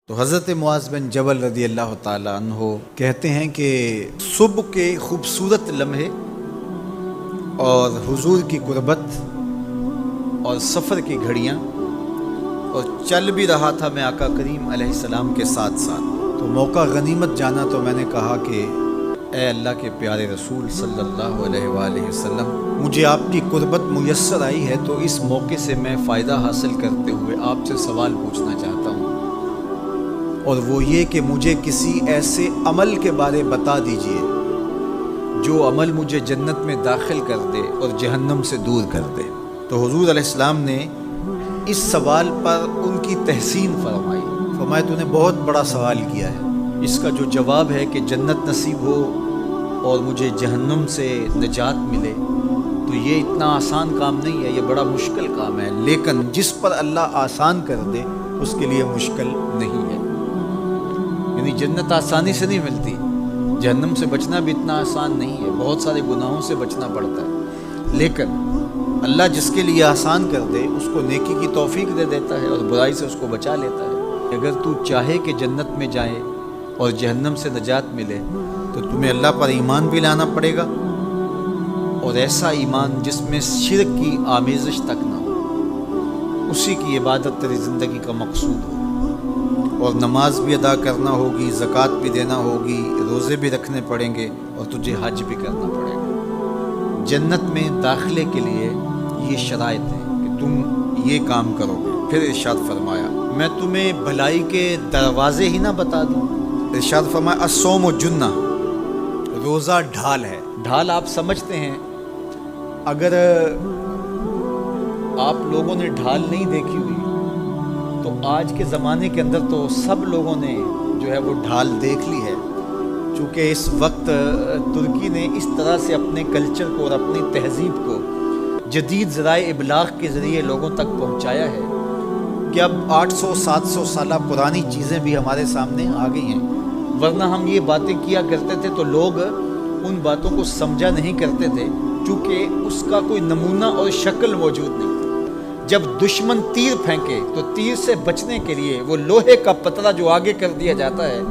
تو حضرت معاذ بن جبل رضی اللہ تعالیٰ عنہ کہتے ہیں کہ صبح کے خوبصورت لمحے اور حضور کی قربت اور سفر کی گھڑیاں اور چل بھی رہا تھا میں آقا کریم علیہ السلام کے ساتھ ساتھ، تو موقع غنیمت جانا تو میں نے کہا کہ اے اللہ کے پیارے رسول صلی اللہ علیہ وآلہ وسلم، مجھے آپ کی قربت میسر آئی ہے تو اس موقع سے میں فائدہ حاصل کرتے ہوئے آپ سے سوال پوچھنا چاہتا ہوں، اور وہ یہ کہ مجھے کسی ایسے عمل کے بارے بتا دیجئے جو عمل مجھے جنت میں داخل کر دے اور جہنم سے دور کر دے۔ تو حضور علیہ السلام نے اس سوال پر ان کی تحسین فرمایا تو نے بہت بڑا سوال کیا ہے، اس کا جو جواب ہے کہ جنت نصیب ہو اور مجھے جہنم سے نجات ملے تو یہ اتنا آسان کام نہیں ہے، یہ بڑا مشکل کام ہے، لیکن جس پر اللہ آسان کر دے اس کے لیے مشکل نہیں ہے۔ یعنی جنت آسانی سے نہیں ملتی، جہنم سے بچنا بھی اتنا آسان نہیں ہے، بہت سارے گناہوں سے بچنا پڑتا ہے، لیکن اللہ جس کے لیے آسان کر دے اس کو نیکی کی توفیق دے دیتا ہے اور برائی سے اس کو بچا لیتا ہے۔ اگر تو چاہے کہ جنت میں جائے اور جہنم سے نجات ملے تو تمہیں اللہ پر ایمان بھی لانا پڑے گا، اور ایسا ایمان جس میں شرک کی آمیزش تک نہ ہو، اسی کی عبادت تیری زندگی کا مقصود ہو، اور نماز بھی ادا کرنا ہوگی، زکوٰۃ بھی دینا ہوگی، روزے بھی رکھنے پڑیں گے، اور تجھے حج بھی کرنا پڑے گا۔ جنت میں داخلے کے لیے یہ شرائط ہے کہ تم یہ کام کرو گے۔ پھر ارشاد فرمایا میں تمہیں بھلائی کے دروازے ہی نہ بتا دوں۔ ارشاد فرمایا الصوم جنہ، روزہ ڈھال ہے۔ ڈھال آپ سمجھتے ہیں، اگر آپ لوگوں نے ڈھال نہیں دیکھی ہوئی تو آج کے زمانے کے اندر تو سب لوگوں نے جو ہے وہ ڈھال دیکھ لی ہے، چونکہ اس وقت ترکی نے اس طرح سے اپنے کلچر کو اور اپنی تہذیب کو جدید ذرائع ابلاغ کے ذریعے لوگوں تک پہنچایا ہے کہ اب 800-700 سالہ پرانی چیزیں بھی ہمارے سامنے آ گئی ہیں، ورنہ ہم یہ باتیں کیا کرتے تھے تو لوگ ان باتوں کو سمجھا نہیں کرتے تھے، چونکہ اس کا کوئی نمونہ اور شکل موجود نہیں تھی۔ جب دشمن تیر پھینکے تو تیر سے بچنے کے لیے وہ لوہے کا پتلا جو آگے کر دیا جاتا ہے،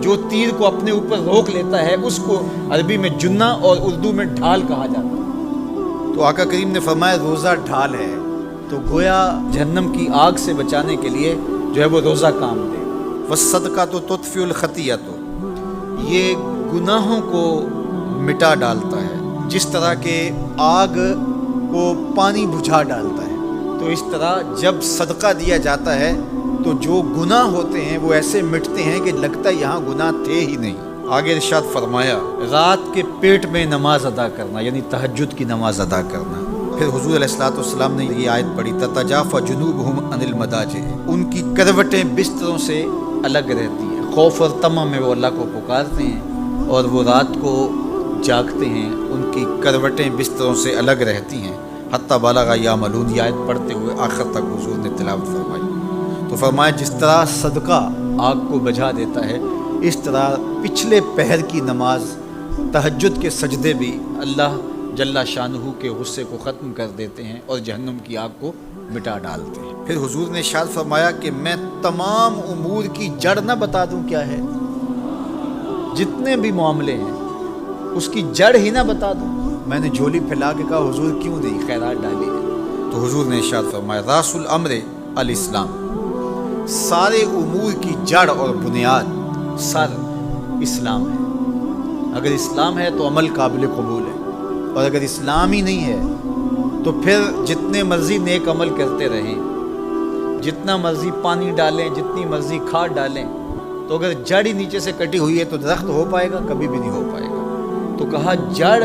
جو تیر کو اپنے اوپر روک لیتا ہے، اس کو عربی میں جنہ اور اردو میں ڈھال کہا جاتا ہے۔ تو آقا کریم نے فرمایا روزہ ڈھال ہے، تو گویا جہنم کی آگ سے بچانے کے لیے جو ہے وہ روزہ کام دے۔ والصدقۃ تطفئ الخطیئۃ، یہ گناہوں کو مٹا ڈالتا ہے، جس طرح کہ آگ کو پانی بجھا ڈالتا ہے، تو اس طرح جب صدقہ دیا جاتا ہے تو جو گناہ ہوتے ہیں وہ ایسے مٹتے ہیں کہ لگتا ہے یہاں گناہ تھے ہی نہیں۔ آگے ارشاد فرمایا رات کے پیٹ میں نماز ادا کرنا، یعنی تہجد کی نماز ادا کرنا۔ پھر حضور علیہ السلام نے یہ آیت پڑھی تتجافی جنوبہم عن المضاجع، ان کی کروٹیں بستروں سے الگ رہتی ہیں، خوف اور طمع میں وہ اللہ کو پکارتے ہیں اور وہ رات کو جاگتے ہیں، ان کی کروٹیں بستروں سے الگ رہتی ہیں، حتی بلغ یعملون، یہ آیت پڑھتے ہوئے آخر تک حضور نے تلاوت فرمائی۔ تو فرمایا جس طرح صدقہ آگ کو بجھا دیتا ہے، اس طرح پچھلے پہر کی نماز، تہجد کے سجدے بھی اللہ جل شانہ کے غصے کو ختم کر دیتے ہیں اور جہنم کی آگ کو مٹا ڈالتے ہیں۔ پھر حضور نے ارشاد فرمایا کہ میں تمام امور کی جڑ نہ بتا دوں کیا ہے، جتنے بھی معاملے ہیں اس کی جڑ ہی نہ بتا دوں۔ میں نے جھولی پھیلا کے کہا حضور کیوں نہیں، خیرات ڈالی ہے، تو حضور نے ارشاد فرمایا راس الامر الاسلام، سارے امور کی جڑ اور بنیاد سر اسلام ہے۔ اگر اسلام ہے تو عمل قابل قبول ہے، اور اگر اسلام ہی نہیں ہے تو پھر جتنے مرضی نیک عمل کرتے رہیں، جتنا مرضی پانی ڈالیں، جتنی مرضی کھاد ڈالیں، تو اگر جڑ ہی نیچے سے کٹی ہوئی ہے تو درخت ہو پائے گا؟ کبھی بھی نہیں ہو پائے گا۔ تو کہا جڑ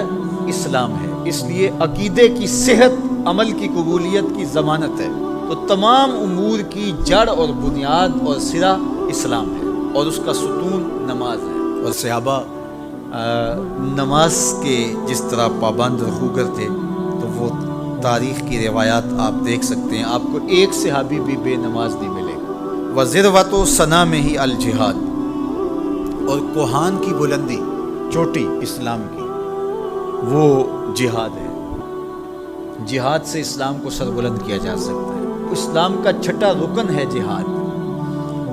اسلام ہے، اس لیے عقیدے کی صحت عمل کی قبولیت کی ضمانت ہے، تو تمام امور کی جڑ اور بنیاد اور سرا اسلام ہے، اور اس کا ستون نماز ہے۔ اور صحابہ نماز کے جس طرح پابند رخوگر تھے، تو وہ تاریخ کی روایات آپ دیکھ سکتے ہیں، آپ کو ایک صحابی بھی بے نماز نہیں ملے گا۔ وذروۃ صنامہ الجہاد، اور کوہان کی بلندی، چوٹی اسلام کی، وہ جہاد ہے۔ جہاد سے اسلام کو سربلند کیا جا سکتا ہے۔ اسلام کا چھٹا رکن ہے جہاد،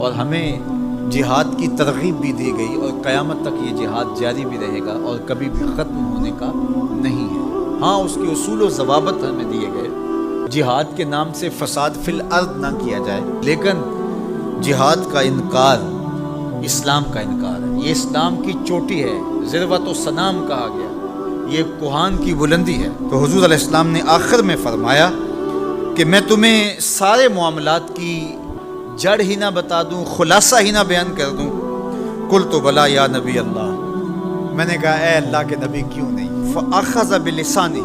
اور ہمیں جہاد کی ترغیب بھی دی گئی اور قیامت تک یہ جہاد جاری بھی رہے گا اور کبھی بھی ختم ہونے کا نہیں ہے۔ ہاں اس کے اصول و ضوابط ہمیں دیے گئے، جہاد کے نام سے فساد فی الارض نہ کیا جائے، لیکن جہاد کا انکار اسلام کا انکار ہے۔ یہ اسلام کی چوٹی ہے، ذروۃ و سنام کہا گیا، یہ کوہان کی بلندی ہے۔ تو حضور علیہ السلام نے آخر میں فرمایا کہ میں تمہیں سارے معاملات کی جڑ ہی نہ بتا دوں، خلاصہ ہی نہ بیان کر دوں؟ قلت بلا یا نبی اللہ، میں نے کہا اے اللہ کے نبی کیوں نہیں؟ فاخذ بلسانہ،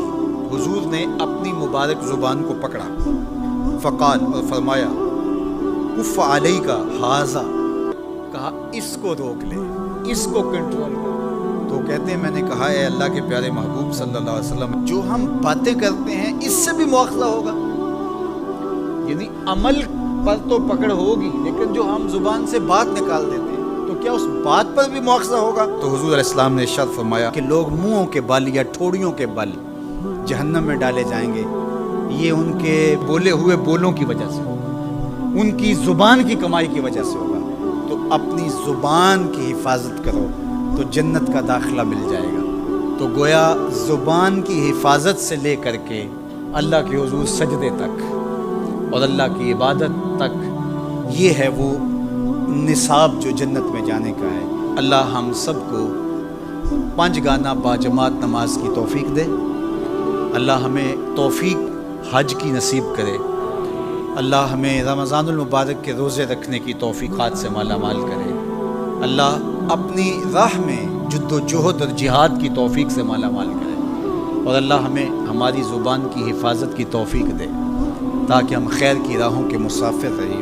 حضور نے اپنی مبارک زبان کو پکڑا، فقال، اور فرمایا کف علیک ھذا، کہا اس کو روک لے، اس کو کنٹرول کر۔ تو کہتے ہیں میں نے کہا اے اللہ کے پیارے محبوب صلی اللہ علیہ وسلم، جو ہم باتیں کرتے ہیں اس سے بھی مواخذہ ہوگا؟ یعنی عمل پر تو پکڑ ہوگی، لیکن جو ہم زبان سے بات نکال دیتے ہیں تو کیا اس بات پر بھی مواخذہ ہوگا؟ تو حضور علیہ السلام نے ارشاد فرمایا کہ لوگ منہوں کے بل یا ٹھوڑیوں کے بل جہنم میں ڈالے جائیں گے، یہ ان کے بولے ہوئے بولوں کی وجہ سے ہوگا، ان کی زبان کی کمائی کی وجہ سے ہوگا۔ تو اپنی زبان کی حفاظت کرو تو جنت کا داخلہ مل جائے گا۔ تو گویا زبان کی حفاظت سے لے کر کے اللہ کے حضور سجدے تک اور اللہ کی عبادت تک، یہ ہے وہ نصاب جو جنت میں جانے کا ہے۔ اللہ ہم سب کو 5 گانا باجماعت نماز کی توفیق دے، اللہ ہمیں توفیق حج کی نصیب کرے، اللہ ہمیں رمضان المبارک کے روزے رکھنے کی توفیقات سے مالا مال کرے، اللہ اپنی راہ میں جد و جہد اور جہاد کی توفیق سے مالا مال کرے، اور اللہ ہمیں ہماری زبان کی حفاظت کی توفیق دے تاکہ ہم خیر کی راہوں کے مسافر رہیں۔